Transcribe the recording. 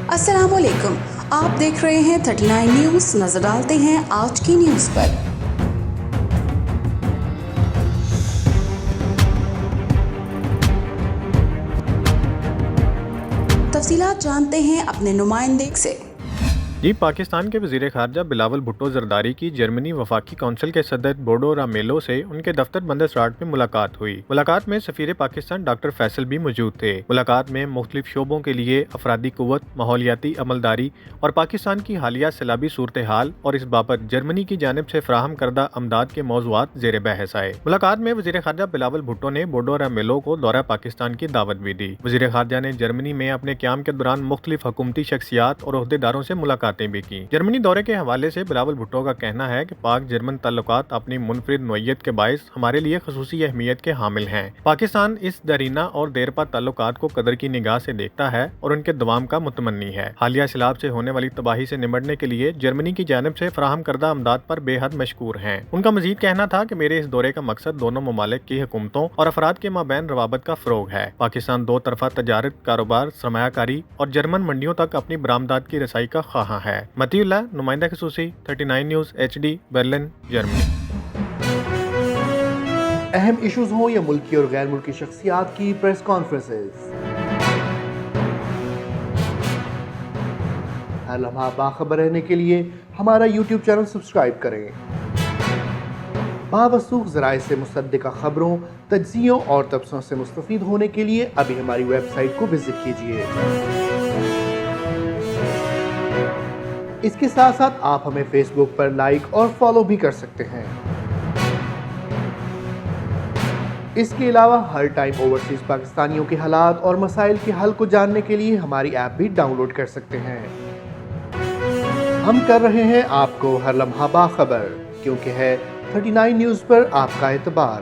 अस्सलाम वालेकुम, आप देख रहे हैं 39 न्यूज़। नजर डालते हैं आज की न्यूज़ पर। तफसीलात जानते हैं अपने नुमाइंदे से। जी, पाकिस्तान के वज़ीर ख़ारजा बिलावल भुट्टो ज़रदारी की जर्मनी वफाकी कौंसिल के सदर बोडो रामेलो से उनके दफ्तर बंदरसराट में मुलाकात हुई। मुलाकात में सफ़ीर पाकिस्तान डॉक्टर फैसल भी मौजूद थे। मुलाकात में मुख्तलिफ शोबों के लिए अफरादी क़ुव्वत, माहौलियाती अमलदारी और पाकिस्तान की हालिया सैलाबी सूरत हाल और इस बाबत जर्मनी की जानिब से फ़राहम करदा अमदाद के मौज़ूआत ज़ेर बहस आए। मुलाकात में वज़ीर ख़ारजा बिलावल भुट्टो ने बोडो रामेलो को दौरा पाकिस्तान की दावत भी दी। वज़ीर ख़ारजा ने जर्मनी में अपने क़याम के दौरान मुख्तलिफ हुकूमती शख्सियात और ओहदेदारों से मुलाकातें भी की। जर्मनी दौरे के हवाले से बिलावल भुट्टो का कहना है कि पाक जर्मन ताल्लुकात अपनी मुनफरिद नोयत के बायस हमारे लिए खसूसी अहमियत के हामिल हैं। पाकिस्तान इस दरीना और देरपा ताल्लुकात को कदर की निगाह से देखता है और उनके दवाम का मुतमन्नी है। हालिया सैलाब से होने वाली तबाही से निपटने के लिए जर्मनी की जानिब से फराहम करदा अमदाद पर बेहद मशकूर हैं। उनका मजीद कहना था कि मेरे इस दौरे का मकसद दोनों ममालिक की हुकूमतों और अफराद के माबैन रवाबत का फ़रोग है। पाकिस्तान दो तरफा तजारत, कारोबार, सरमायाकारी और जर्मन मंडियों तक अपनी बरामदात की रसाई का ख्वाहां है। मतीउल्लाह, नुमाइंदा खसूसी, 39 न्यूज़ HD, बर्लिन, जर्मनी। अहम इश्यूज हों या मुल्की और गैर मुल्की शख्सियात की प्रेस कॉन्फ्रेंसेस, हर लम्हा बाखबर रहने के लिए हमारा YouTube चैनल सब्सक्राइब करें। बावसूख ज़राए से मुसद्दिक़ा खबरों, तज्ज़ियों और तबसरों से मुस्तफ़ीद होने के लिए अभी हमारी वेबसाइट को विजिट कीजिए। इसके साथ साथ आप हमें फेसबुक पर लाइक और फॉलो भी कर सकते हैं। इसके अलावा हर टाइम ओवरसीज पाकिस्तानियों के हालात और मसाइल के हल को जानने के लिए हमारी ऐप भी डाउनलोड कर सकते हैं। हम कर रहे हैं आपको हर लम्हा बाखबर, क्योंकि है 39 न्यूज़ पर आपका एतबार।